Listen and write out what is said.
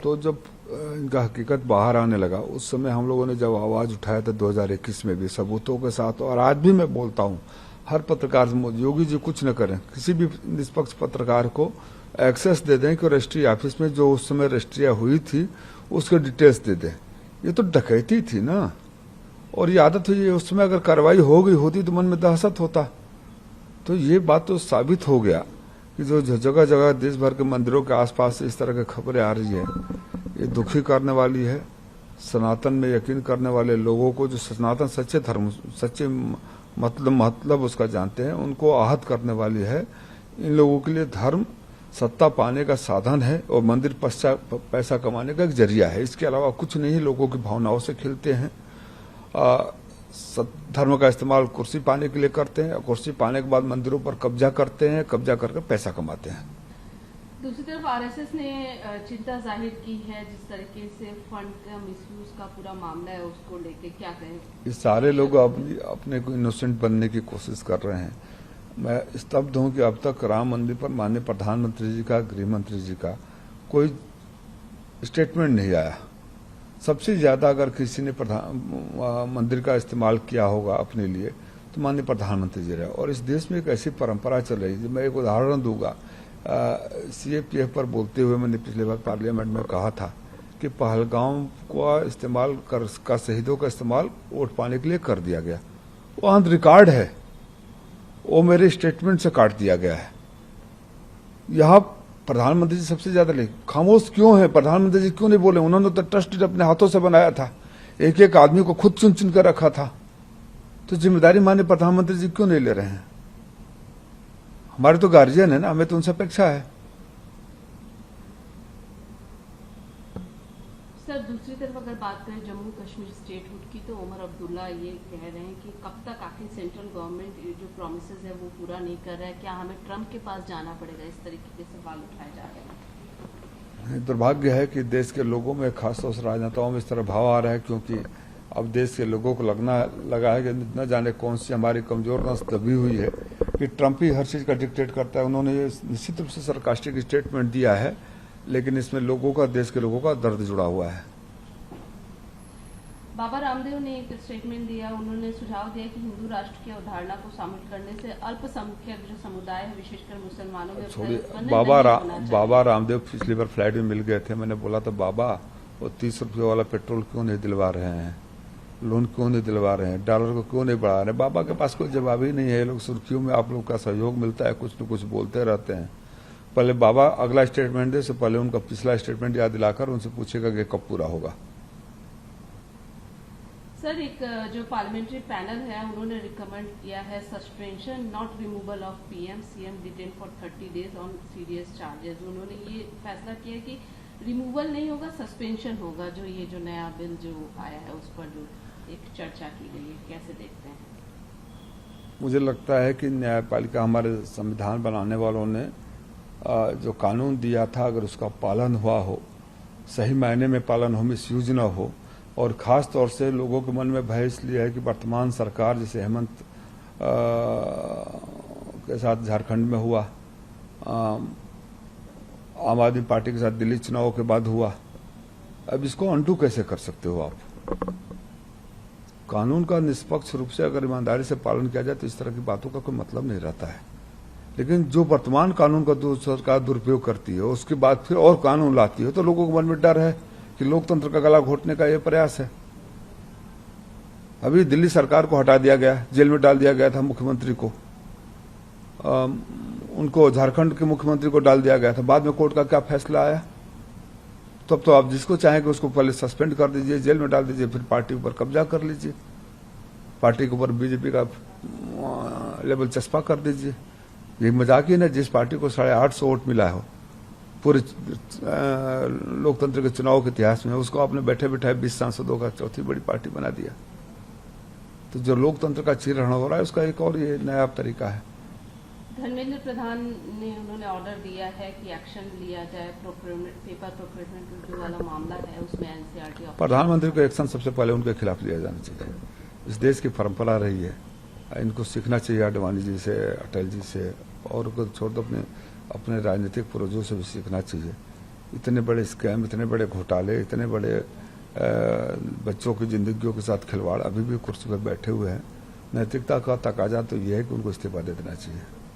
तो जब इनका हकीकत बाहर आने लगा उस समय हम लोगों ने जब आवाज उठाया था 2021 में भी सबूतों के साथ, और आज भी मैं बोलता हूं हर पत्रकार से, योगी जी कुछ न करें, किसी भी निष्पक्ष पत्रकार को एक्सेस दे दें कि रजिस्ट्री ऑफिस में जो उस समय रजिस्ट्रिया हुई थी उसके डिटेल्स दे दें। ये तो डकैती थी ना, और ये आदत हुई, उस समय अगर कार्रवाई हो गई होती तो मन में दहशत होता। तो ये बात तो साबित हो गया कि जो जगह जगह देश भर के मंदिरों के आसपास इस तरह की खबरें आ रही है, ये दुखी करने वाली है। सनातन में यकीन करने वाले लोगों को, जो सनातन सच्चे धर्म, सच्चे मतलब उसका जानते हैं, उनको आहत करने वाली है। इन लोगों के लिए धर्म सत्ता पाने का साधन है और मंदिर पैसा कमाने का एक जरिया है, इसके अलावा कुछ नहीं। लोगों की भावनाओं से खेलते हैं। धर्म का इस्तेमाल कुर्सी पाने के लिए करते हैं, और कुर्सी पाने के बाद मंदिरों पर कब्जा करते हैं, कब्जा करके पैसा कमाते हैं। दूसरी तरफ आरएसएस ने चिंता जाहिर की है जिस तरीके से फंड का मिसयूज का पूरा मामला है, उसको लेके क्या कहें? ये सारे लोग अपने को इनोसेंट बनने की कोशिश कर रहे हैं। मैं स्तब्ध हूं कि अब तक राम मंदिर पर माननीय प्रधानमंत्री जी का, गृह मंत्री जी का कोई स्टेटमेंट नहीं आया। सबसे ज्यादा अगर किसी ने मंदिर का इस्तेमाल किया होगा अपने लिए तो माननीय प्रधानमंत्री जी रहे। और इस देश में एक ऐसी परंपरा चल रही है, मैं एक उदाहरण दूंगा। सीएपीएफ पर बोलते हुए मैंने पिछले बार पार्लियामेंट में कहा था कि पहलगाम का इस्तेमाल का शहीदों का इस्तेमाल वोट पाने के लिए कर दिया गया। वो ऑन रिकॉर्ड है, वो मेरे स्टेटमेंट से काट दिया गया है। यहां प्रधानमंत्री जी सबसे ज्यादा खामोश क्यों है? प्रधानमंत्री जी क्यों नहीं बोले? उन्होंने तो ट्रस्ट अपने हाथों से बनाया था, एक एक आदमी को खुद चुन चुन कर रखा था। तो जिम्मेदारी माननीय प्रधानमंत्री जी क्यों नहीं ले रहे हैं? हमारे तो गार्जियन है ना, हमें तो उनसे अपेक्षा है। सर, दूसरी तरफ अगर बात करें जम्मू कश्मीर स्टेटहुड की, तो उमर अब्दुल्ला ये कह रहे हैं कि कब तक आखिर सेंट्रल गवर्नमेंट जो प्रॉमिसेस है वो पूरा नहीं कर रहा है, क्या हमें ट्रंप के पास जाना पड़ेगा? इस तरीके के सवाल उठाए जा रहे हैं। दुर्भाग्य है कि देश के लोगों में, खासतौर से राजनेताओं में इस तरह भाव आ रहा है, क्योंकि अब देश के लोगों को लगा है कि न जाने कौन सी हमारी कमजोर नस दबी हुई है कि ट्रंप ही हर चीज का डिक्टेट करता है। उन्होंने निश्चित रूप से सरकास्टिक स्टेटमेंट दिया है, लेकिन इसमें लोगों का, देश के लोगों का दर्द जुड़ा हुआ है। बाबा रामदेव ने एक स्टेटमेंट दिया, उन्होंने सुझाव दिया कि हिंदू राष्ट्र की अवधारणा को शामिल करने से अल्पसंख्यक जो समुदाय है, विशेषकर मुसलमानों में बाबा रामदेव पिछली बार फ्लाइट में मिल गए थे। मैंने बोला था, बाबा वो 30 रुपये वाला पेट्रोल क्यों नहीं दिलवा रहे हैं, लोन क्यों नहीं दिलवा रहे हैं, डॉलर को क्यों नहीं बढ़ा रहे? बाबा के पास कोई जवाब ही नहीं है। लोग सुर्खियों में आप लोग का सहयोग मिलता है, कुछ न कुछ बोलते रहते हैं। पहले बाबा अगला स्टेटमेंट दे, से पहले उनका पिछला स्टेटमेंट याद दिलाकर उनसे पूछेगा कि कब पूरा होगा। सर, एक जो पार्लियामेंट्री पैनल है उन्होंने रिकमेंड किया है suspension not removal of PM CM detain for 30 days on serious charges. उन्होंने ये फैसला किया कि रिमूवल नहीं होगा, सस्पेंशन होगा। जो ये जो नया बिल जो आया है उस पर जो एक चर्चा की गई है, कैसे देखते हैं? मुझे लगता है कि न्यायपालिका, हमारे संविधान बनाने वालों ने जो कानून दिया था, अगर उसका पालन हुआ हो, सही मायने में पालन हो, मिसयूज न हो, और खास तौर से लोगों के मन में भय इसलिए है कि वर्तमान सरकार, जैसे हेमंत के साथ झारखंड में हुआ, आम आदमी पार्टी के साथ दिल्ली चुनाव के बाद हुआ, अब इसको अंडू कैसे कर सकते हो आप? कानून का निष्पक्ष रूप से अगर ईमानदारी से पालन किया जाए तो इस तरह की बातों का कोई मतलब नहीं रहता है। लेकिन जो वर्तमान कानून का सरकार दुरुपयोग करती है, उसके बाद फिर और कानून लाती है, तो लोगों के मन में डर है कि लोकतंत्र का गला घोटने का यह प्रयास है। अभी दिल्ली सरकार को हटा दिया गया, जेल में डाल दिया गया था मुख्यमंत्री को, उनको झारखंड के मुख्यमंत्री को डाल दिया गया था। बाद में कोर्ट का क्या फैसला आया? तब तो आप जिसको चाहेंगे उसको पहले सस्पेंड कर दीजिए, जेल में डाल दीजिए, फिर पार्टी ऊपर कब्जा कर लीजिए, पार्टी के ऊपर बीजेपी का लेवल चस्पा कर दीजिए। ये मजाक ही ना, जिस पार्टी को 850 वोट मिला हो पूरे लोकतंत्र के चुनाव के इतिहास में, उसको आपने बैठे बैठाए 20 सांसदों का चौथी बड़ी पार्टी बना दिया। तो जो लोकतंत्र का चीरहरण हो रहा है, उसका एक और ये नया तरीका है। धर्मेंद्र प्रधान ने उन्होंने ऑर्डर दिया है कि एक्शन लिया जाए, पेपर प्रोक्योरमेंट जो वाला मामला है उसमें एनसीईआरटी। प्रधानमंत्री को एक्शन सबसे पहले उनके खिलाफ लिया जाना चाहिए। इस देश की परंपरा रही है, इनको सीखना चाहिए आडवाणी जी से, अटल जी से, और उनको छोड़ दो अपने राजनीतिक पूर्वजों से भी सीखना चाहिए इतने बड़े स्कैम, इतने बड़े घोटाले, इतने बड़े बच्चों की जिंदगियों के साथ खिलवाड़ अभी भी कुर्सी पर बैठे हुए हैं। नैतिकता का तकाजा तो यह है कि उनको इस्तीफा दे देना चाहिए।